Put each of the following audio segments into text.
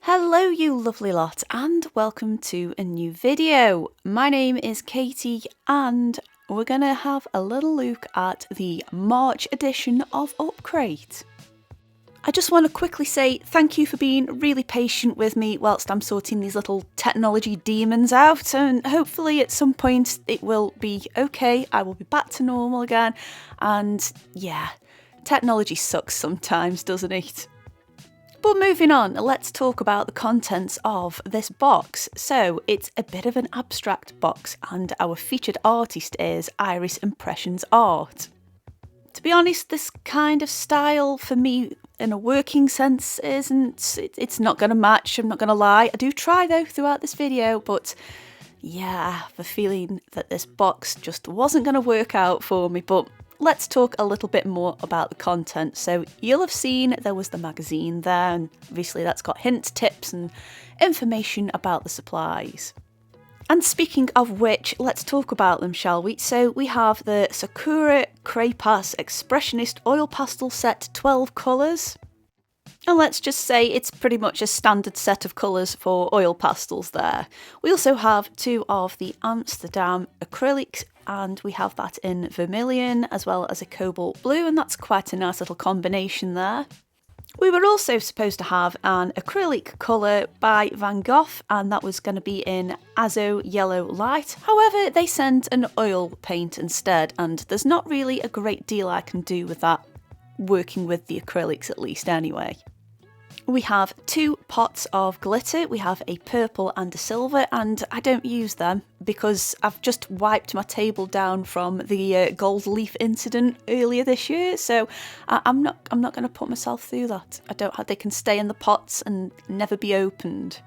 Hello you lovely lot and welcome to a new video. My name is Katie and we're going to have a little look at the March edition of Urrrgh. I just want to quickly say thank you for being really patient with me whilst I'm sorting these little technology demons out, and hopefully at some point it will be okay. I will be back to normal again, and yeah, technology sucks sometimes, doesn't it? But moving on, let's talk about the contents of this box. So it's a bit of an abstract box and our featured artist is Iris Impressions Art. To be honest, this kind of style for me in a working sense it's not going to match, I'm not going to lie. I do try though throughout this video, but yeah, I have a feeling that this box just wasn't going to work out for me, but let's talk a little bit more about the content. So you'll have seen there was the magazine there, and obviously that's got hints, tips and information about the supplies. And speaking of which, let's talk about them, shall we? So we have the Sakura Crepas Expressionist Oil Pastel Set 12 colours. And let's just say it's pretty much a standard set of colours for oil pastels there. We also have two of the Amsterdam acrylics, and we have that in vermilion as well as a cobalt blue, and that's quite a nice little combination there. We were also supposed to have an acrylic colour by Van Gogh, and that was going to be in Azo Yellow Light. However, they sent an oil paint instead, and there's not really a great deal I can do with that, working with the acrylics at least anyway. We have two pots of glitter. We have a purple and a silver, and I don't use them because I've just wiped my table down from the gold leaf incident earlier this year, so I'm not going to put myself through that. They can stay in the pots and never be opened.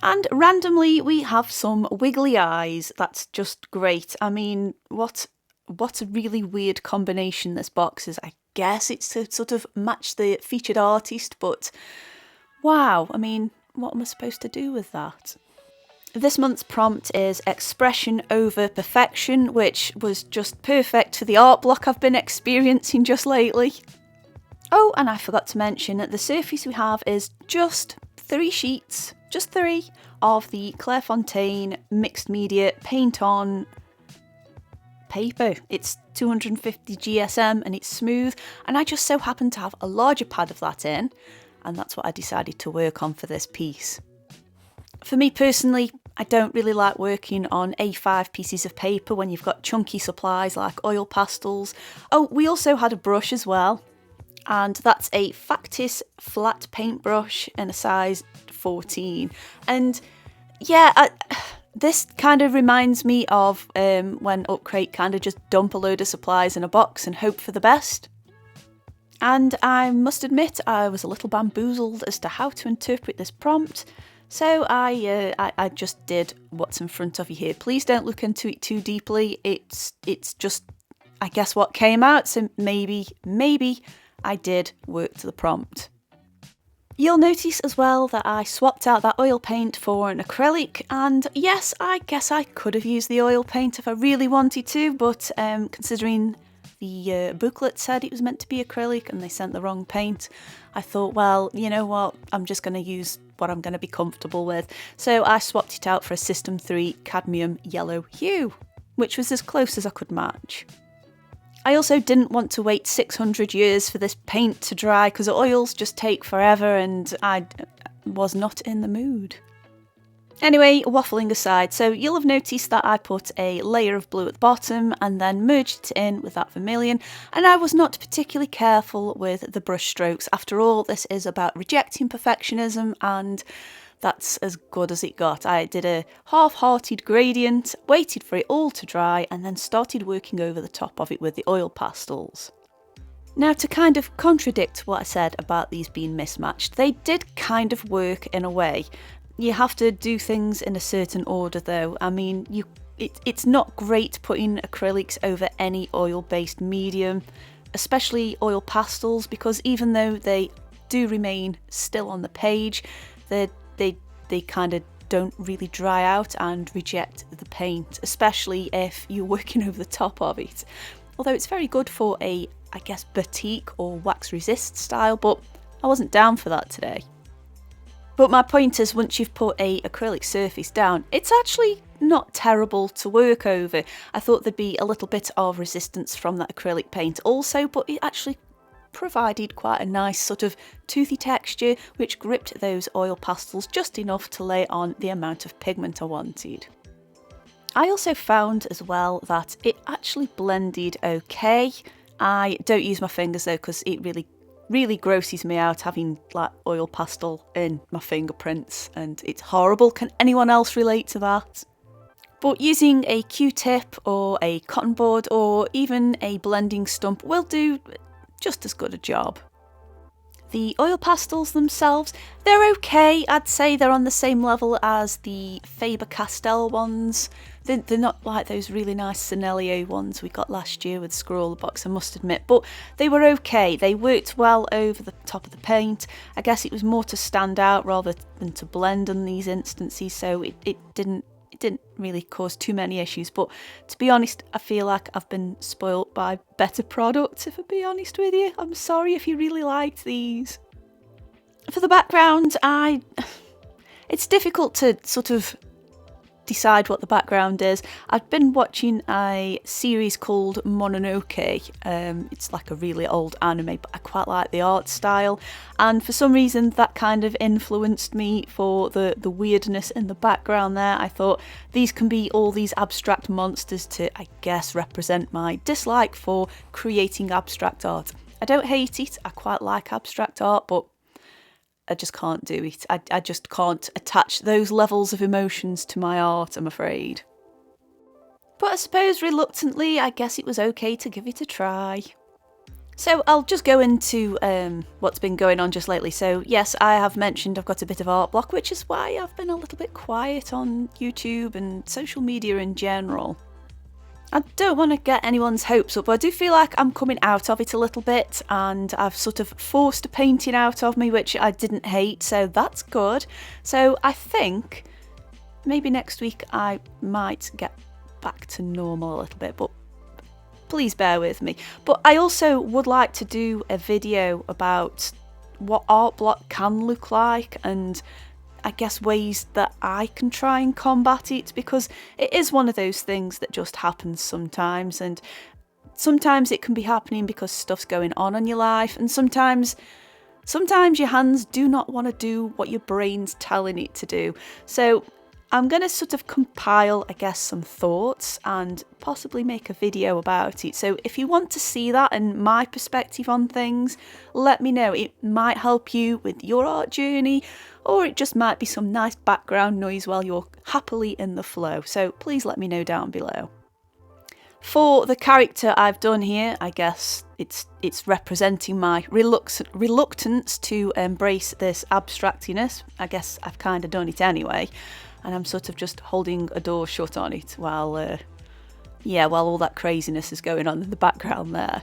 And randomly we have some wiggly eyes. That's just great. I mean, what a really weird combination this box is. I guess it's to sort of match the featured artist, but wow, I mean, what am I supposed to do with that? This month's prompt is expression over perfection, which was just perfect for the art block I've been experiencing just lately. Oh, and I forgot to mention that the surface we have is just 3 sheets, just 3, of the Clairefontaine mixed media paint on paper. It's 250 GSM and it's smooth, and I just so happen to have a larger pad of that in, and that's what I decided to work on for this piece. For me personally, I don't really like working on A5 pieces of paper when you've got chunky supplies like oil pastels. Oh, we also had a brush as well, and that's a Factis flat paintbrush in a size 14, and yeah, this kind of reminds me of when Urrrgh kind of just dump a load of supplies in a box and hope for the best. And I must admit I was a little bamboozled as to how to interpret this prompt, so I just did what's in front of you here. Please don't look into it too deeply. It's just, I guess, what came out, so maybe I did work to the prompt. You'll notice as well that I swapped out that oil paint for an acrylic, and yes, I guess I could have used the oil paint if I really wanted to, but considering the booklet said it was meant to be acrylic and they sent the wrong paint, I thought, well, you know what, I'm just going to use what I'm going to be comfortable with. So I swapped it out for a System 3 cadmium yellow hue, which was as close as I could match. I also didn't want to wait 600 years for this paint to dry because oils just take forever and I was not in the mood. Anyway, waffling aside, so you'll have noticed that I put a layer of blue at the bottom and then merged it in with that vermilion, and I was not particularly careful with the brush strokes. After all, this is about rejecting perfectionism, and that's as good as it got. I did a half-hearted gradient, waited for it all to dry, and then started working over the top of it with the oil pastels. Now, to kind of contradict what I said about these being mismatched, they did kind of work in a way. You have to do things in a certain order though. I mean, it's not great putting acrylics over any oil-based medium, especially oil pastels, because even though they do remain still on the page, they kind of don't really dry out and reject the paint, especially if you're working over the top of it. Although it's very good for a, I guess, batik or wax resist style, but I wasn't down for that today. But my point is, once you've put a acrylic surface down, it's actually not terrible to work over. I thought there'd be a little bit of resistance from that acrylic paint also, but it actually provided quite a nice sort of toothy texture which gripped those oil pastels just enough to lay on the amount of pigment I wanted. I also found as well that it actually blended okay. I don't use my fingers though, because it really grosses me out having like oil pastel in my fingerprints, and it's horrible. Can anyone else relate to that? But using a Q-tip or a cotton board or even a blending stump will do just as good a job. The oil pastels themselves, they're okay. I'd say they're on the same level as the Faber-Castell ones. They're not like those really nice Sennelier ones we got last year with Scroller Box, I must admit, but they were okay. They worked well over the top of the paint. I guess it was more to stand out rather than to blend in these instances, so it didn't really cause too many issues. But to be honest, I feel like I've been spoilt by better products, if I be honest with you. I'm sorry if you really liked these. For the background, it's difficult to sort of decide what the background is. I've been watching a series called Mononoke. It's like a really old anime, but I quite like the art style, and for some reason that kind of influenced me for the weirdness in the background there. I thought these can be all these abstract monsters to, I guess, represent my dislike for creating abstract art. I don't hate it, I quite like abstract art, but I just can't do it. I just can't attach those levels of emotions to my art, I'm afraid. But I suppose reluctantly, I guess it was okay to give it a try. So I'll just go into what's been going on just lately. So yes, I have mentioned I've got a bit of art block, which is why I've been a little bit quiet on YouTube and social media in general. I don't want to get anyone's hopes up, but I do feel like I'm coming out of it a little bit, and I've sort of forced a painting out of me, which I didn't hate, so that's good. So I think maybe next week I might get back to normal a little bit, but please bear with me. But I also would like to do a video about what art block can look like, and I guess ways that I can try and combat it, because it is one of those things that just happens sometimes, and sometimes it can be happening because stuff's going on in your life, and sometimes your hands do not want to do what your brain's telling it to do. So I'm going to sort of compile, I guess, some thoughts and possibly make a video about it. So if you want to see that and my perspective on things, let me know. It might help you with your art journey, or it just might be some nice background noise while you're happily in the flow. So please let me know down below. For the character I've done here, I guess it's representing my reluctance to embrace this abstractiness. I guess I've kind of done it anyway, and I'm sort of just holding a door shut on it while all that craziness is going on in the background there.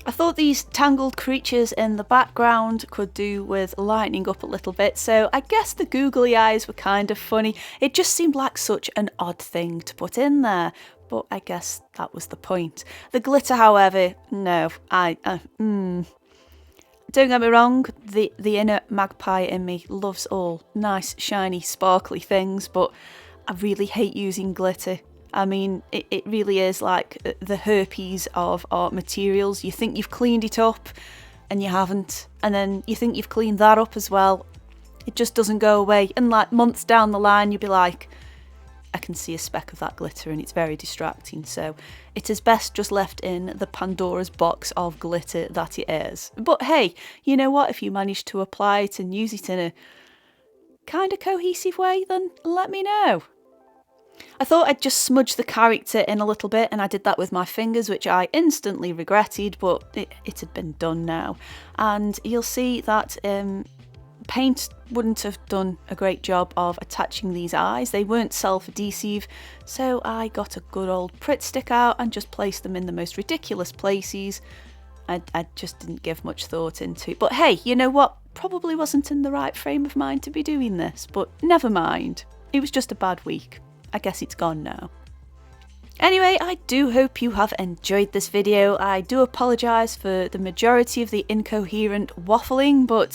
I thought these tangled creatures in the background could do with lightening up a little bit, so I guess the googly eyes were kind of funny. It just seemed like such an odd thing to put in there, but I guess that was the point. The glitter, however, no, don't get me wrong, the inner magpie in me loves all nice, shiny, sparkly things, but I really hate using glitter. I mean, it really is like the herpes of art materials. You think you've cleaned it up and you haven't, and then you think you've cleaned that up as well. It just doesn't go away, and like months down the line you'll be like, I can see a speck of that glitter, and it's very distracting. So it is best just left in the Pandora's box of glitter that it is. But hey, you know what, if you manage to apply it and use it in a kind of cohesive way, then let me know. I thought I'd just smudge the character in a little bit, and I did that with my fingers, which I instantly regretted, but it had been done now. And you'll see that paint wouldn't have done a great job of attaching these eyes. They weren't self-adhesive, so I got a good old Pritt stick out and just placed them in the most ridiculous places. I just didn't give much thought into it. But hey, you know what? Probably wasn't in the right frame of mind to be doing this, but never mind. It was just a bad week. I guess it's gone now. Anyway, I do hope you have enjoyed this video. I do apologise for the majority of the incoherent waffling, but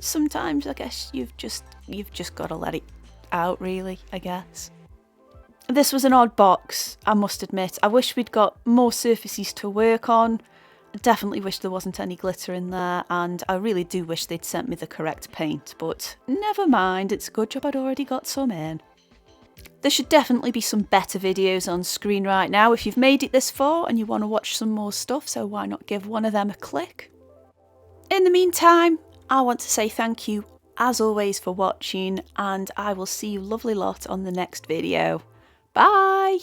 sometimes I guess you've just got to let it out, really, I guess. This was an odd box, I must admit. I wish we'd got more surfaces to work on. I definitely wish there wasn't any glitter in there, and I really do wish they'd sent me the correct paint, but never mind, it's a good job I'd already got some in. There should definitely be some better videos on screen right now if you've made it this far and you want to watch some more stuff, so why not give one of them a click? In the meantime, I want to say thank you as always for watching, and I will see you lovely lot on the next video. Bye!